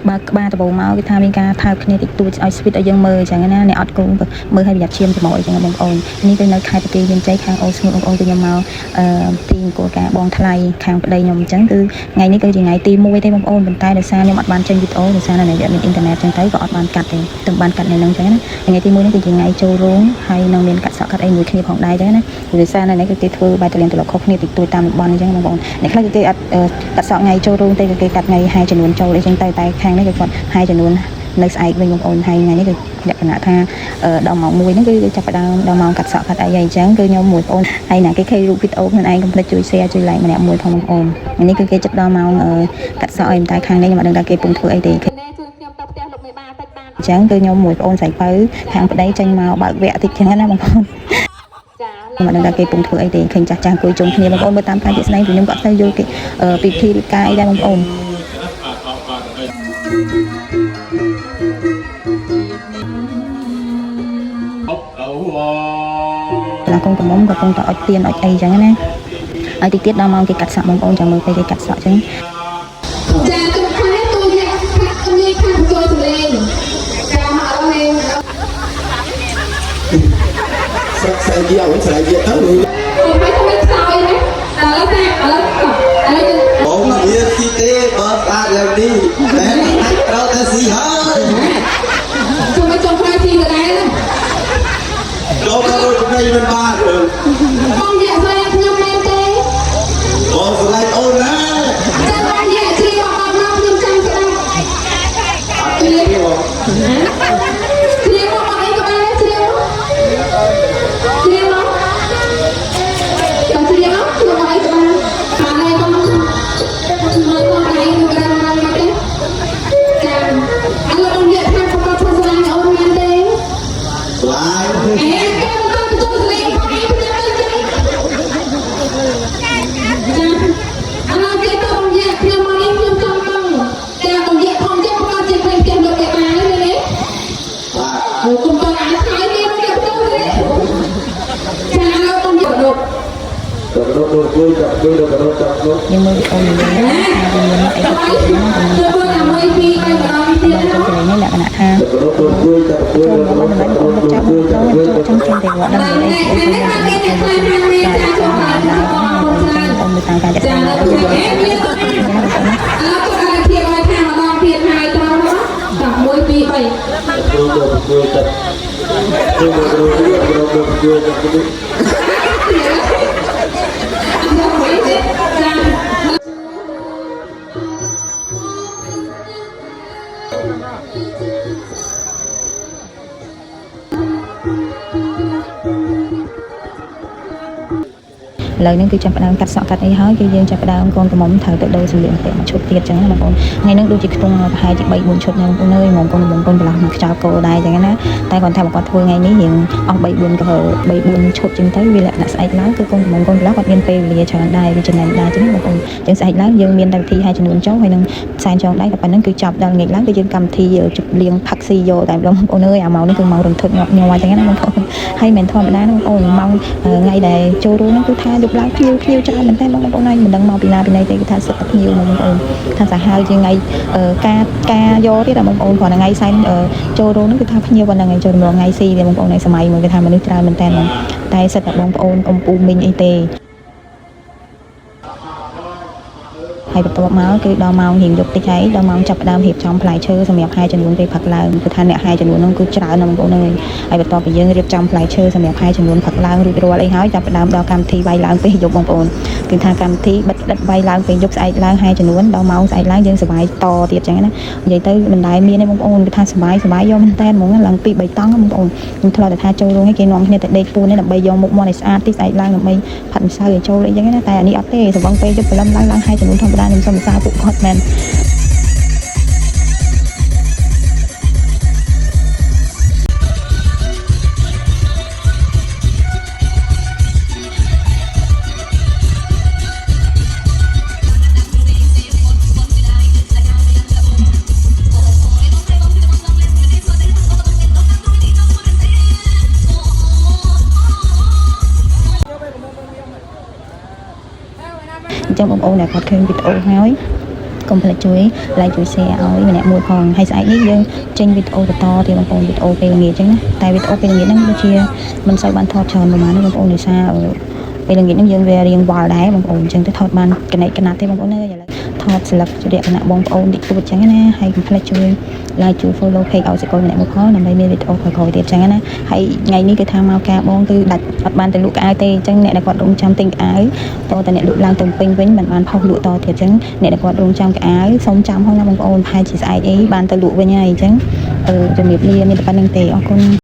បើក្បាលដបមកគេថាមានការថើបគ្នាតិចតួចឲ្យស្វីតឲ្យយើងមើលអញ្ចឹងណាអ្នកអត់គូមើលឲ្យប្រយ័ត្នឈាមច្រមុះអញ្ចឹងបងប្អូននេះគឺនៅខេត្តបន្ទាយមានជ័យខាងអូស្ងួតបងប្អូនគឺខ្ញុំមកទីអង្គរការបងថ្លៃខាងប្តីខ្ញុំអញ្ចឹងគឺថ្ងៃនេះគឺជាថ្ងៃទី1ទេបងប្អូនប៉ុន្តែដោយសារខ្ញុំអត់បានចេញវីដេអូដោយសារនៅនេះមានអ៊ីនធឺណិតអញ្ចឹងទៅក៏អត់បានកាត់ទេទៅបានកាត់នៅនឹងអញ្ចឹងណាថ្ងៃទី1នេះគឺជាថ្ងៃចូលរោងហើយនឹងមានកាត់សក់កាត់អីមួយគ្នាផងដែរអញ្ចឹងណាដោយសារនៅនេះគឺគេធ្វើបែបតលៀនតលខុសគ្នាតិចតួចតាមតំបន់អញ្ចឹងបងប្អូនអ្នកខ្លះគឺគេអត់កាត់សក់ថ្ងៃចូលរោងទេគឺគេកាត់ថ្ងៃហាយចំនួនចូលអីចឹងទៅតែខាងនេះគឺគាត់ហាយចំនួននៅស្អែកវិញបងប្អូនហើយថ្ងៃនេះគឺលក្ខណៈថាដល់ម៉ោង1ហ្នឹងគឺចាប់ផ្ដើមដល់ម៉ោងកាត់សក់កាត់អីអញ្ចឹងគឺខ្ញុំមួយបងប្អូនហើយណាគេឃើញរូបវីដេអូខ្លួនឯងកុំភ្លេចជួយ share ជួយ like ម្នាក់មួយផងបងប្អូននេះគឺគេចិត្តដល់ម៉ោងកាត់សក់អីតែខាងនេះខ្ញុំអត់ដឹងថាគេពងធ្វើអីទេអញ្ចឹងគឺខ្ញុំមួយបងប្អូនស្រីបើខាងប្តីចេញមកបើកវគ្គតិចចឹងណាបងប្អូនខ្ញុំអត់ដឹងថាគេពងធ្វើអីទេឃើញចាស់អង្គុយជុំគ្នាបងប្អូនមើលតាមការជាស្នែងពីខ្ញុំក៏អត់ទៅយល់គេពីធីរៀបការអីដែរបងប្អូនឡាកូនកំមុំក៏កំពុងតែអុចទៀនអុចអីចឹងណាហើយតិចទៀតដល់ម៉ោងគេកាត់សក់បងប្អូនចាំមើលពេលគេកាត់សក់ចឹងចាជំរាបលាទូយកខាងនេះខាងចូលទលេងចាមកអរហេស្រីយាស្រីយាទៅមិនខ្សោយណាឥឡូវតែឥឡូវបងវាទីទេបើស្អាតឡើងនេះតែអាចត្រូវតែស៊ីហើយជួយចុងផ្លែទីដែរចូលទៅទៅមិនបានបងនិយាយស្អីខ្ញុំមែនទេបងស្លាយអូនណាចាំបាននិយាយជ្រាបអត់មកខ្ញុំចាំស្ដាប់អត់ទេបងជ្រាបមកអីក៏បានជ្រាបមកជ្រាបមកខ្ញុំអីក៏បានបានហើយក៏មកមកអីក៏បានមកទេចាឥឡូវបងនិយាយថាខ្ញុំធ្វើស្លាញ់អូនមែនទេស្លាញ់អេគេទៅទៅស្លេងផងអីខ្ញុំទៅចាឥឡូវគេទៅបងនិយាយខ្ញុំមកនេះខ្ញុំចង់ទៅចាបងនិយាយផងចឹងក៏ជាផ្លេងផ្ទះលោកគេបានទេនេះបាទគុំទៅអានស្អីគេទៅទៅទេចាឥឡូវបងនិយាយលោកទៅជួយចាប់ជួយទៅចាប់លោកខ្ញុំមើលអូននិយាយថាវាមានអីទៅជួយមួយពីរទៅដល់ទៀតណានេះលក្ខណៈថាជួយចាប់ជួយទៅមិនបានអូនចាប់ទៅចូលចំចេញទៅវត្តដល់អីអូនទៅតាមការចាត់ការអូនទៅតាមការចាត់ការអូនទៅអើទៅអាធៀបឲ្យខាងម្ដងទៀតហើយត្រង់ណាតាម1 2 3ជួយចាប់ជួយចាប់ជួយឥឡូវនេះគឺចាប់ផ្ដើមកាត់សក់កាត់អីហើយគឺយើងចាប់ផ្ដើមកូនកំមុំត្រូវទៅដូរសម្លៀកបំពាក់មួយឈុតទៀតចឹងណាបងប្អូនថ្ងៃនេះដូចជាខ្ទង់ប្រហែលជា3 4ឈុតហ្នឹងបងប្អូនអើយហ្មងកូនប្រឡោះមកខ្ចោលគោដែរចឹងណាតែគាត់ថាគាត់ធ្វើថ្ងៃនេះរៀងអស់3 4ក៏3 4ឈុតចឹងទៅវាលក្ខណៈស្អែកឡើងគឺកូនកំមុំកូនប្រឡោះគាត់មានពេលវេលាច្រើនដែរវាចំណេញដែរចឹងណាបងប្អូនចឹងស្អែកឡើងយើងមានកម្មវិធីឲ្យចំនួនចុះហើយនឹងផ្សែងចងដៃតែប៉ុណ្្នឹងគឺចាប់ដល់ងាកឡើងគឺយើងកម្មវិធីជប់លៀងផាក់ស៊ីយកតែបងប្អូនអើយអាម៉ោងនេះគឺម៉ោងរន្ធត់ញាប់ញ័រចឹងណាបងប្អូនហើយមិនធម្មតាណាបងប្អូនម៉ោងថ្ងៃដែលចូលរួមហ្នឹងគឺថាយប់ឡើងភ្ញៀវច្រើនមែនតើបងប្អូនហើយមិនដឹងមកពីណាពីណីទេគឺថាសិតតែភ្ញៀវបងប្អូនថាសាហាវជាងថ្ងៃការយកទៀតបងប្អូនគ្រាន់តែថ្ងៃសែនចូលរួមហ្នឹងគឺថាភ្ញៀវប៉ុណ្ណឹងឯងចូលរំលងថ្ងៃស៊ីទេបងប្អូនในសម័យមួយគឺថាមនុស្សច្រើនមែនតើតែសិតតែបងប្អូនអំពូមីងអីទេហើយបន្ទាប់មកគឺដល់ម៉ោងរៀងយប់តិចហើយដល់ម៉ោងចាប់ផ្ដើមរៀបចំផ្លែឈើសម្រាប់ហាយចំនួនពេលផឹកឡើងគឺថាអ្នកហាយចំនួនហ្នឹងគឺច្រើនណាស់បងប្អូនអើយហើយបន្ទាប់ពីយើងរៀបចំផ្លែឈើសម្រាប់ហាយចំនួនផឹកឡើងរួចរាល់អីហើយចាប់ផ្ដើមដល់កម្មវិធីវាយឡើងពេលយប់បងប្អូនគឺថាកម្មវិធីបិទវាយឡើងពេលយប់ស្អែកឡើងហាយចំនួនដល់ម៉ោងស្អែកឡើងយើងសប្បាយតទៀតចឹងណានិយាយទៅមិនដែលមានទេបងប្អូនគឺថាសប្បាយយកមែនតើហ្មងឡើងពី3តង់បងប្អូនខ្ញុំធ្លាប់តែថាចូលរោងឲ្យគេនាំគ្នាទៅដេកពួននេះដើម្បីយកមុខមាត់ឲ្យស្អាតទីស្អែកឡើងដើម្បីផាត់ម្សៅឲ្យចូលអីចឹងណាតែអានេះអត់ទេសង្វឹងពេលយប់ព្រលឹមឡើងហាយចំនួនធម្មតាខ្ញុំសុំសារពួកគាត់មែនអញ្ចឹងបងប្អូនដែលគាត់ឃើញវីដេអូហើយ កុំភ្លេចជួយ like ជួយ share ឲ្យម្នាក់មួយផងហើយស្អែកនេះយើងចេញវីដេអូបន្តទៀតបងប្អូនវីដេអូពេលល្ងាចអញ្ចឹងណាតែវីដេអូពេលល្ងាចហ្នឹងដូចជាមិនសូវបានថតច្រើនប្រហែលទេបងប្អូនដោយសារពេលល្ងាចហ្នឹងយើងវារៀងវល់ដែរបងប្អូនអញ្ចឹងទៅថតបានកណិតកណាត់ទេបងប្អូនអើយឥឡូវថតស្លឹកជាលក្ខណៈបងប្អូនតិចតួចអញ្ចឹងណាហើយកុំភ្លេចជួយ like ជួយ follow page ឲ្យសកលម្នាក់មួយផងដើម្បីមានវីដេអូក្រោយៗទៀតអញ្ចឹងណាហើយថ្ងៃនេះគឺថាមកការបងគឺដាច់អត់បានទៅលក់កៅទេអញ្ចឹងអ្នកដែលគាត់រងចាំទិញកៅតើតអ្នកលក់ឡើងទៅពេញវិញមិនបានផុសលក់តទៀតអញ្ចឹងអ្នកដែលគាត់រងចាំកៅសូមចាំផងណាបងប្អូនប្រហែលជាស្អែកអីបានទៅលក់វិញហើយអញ្ចឹងជំរាបលាមានតែប៉ុណ្្នឹងទេអរគុណ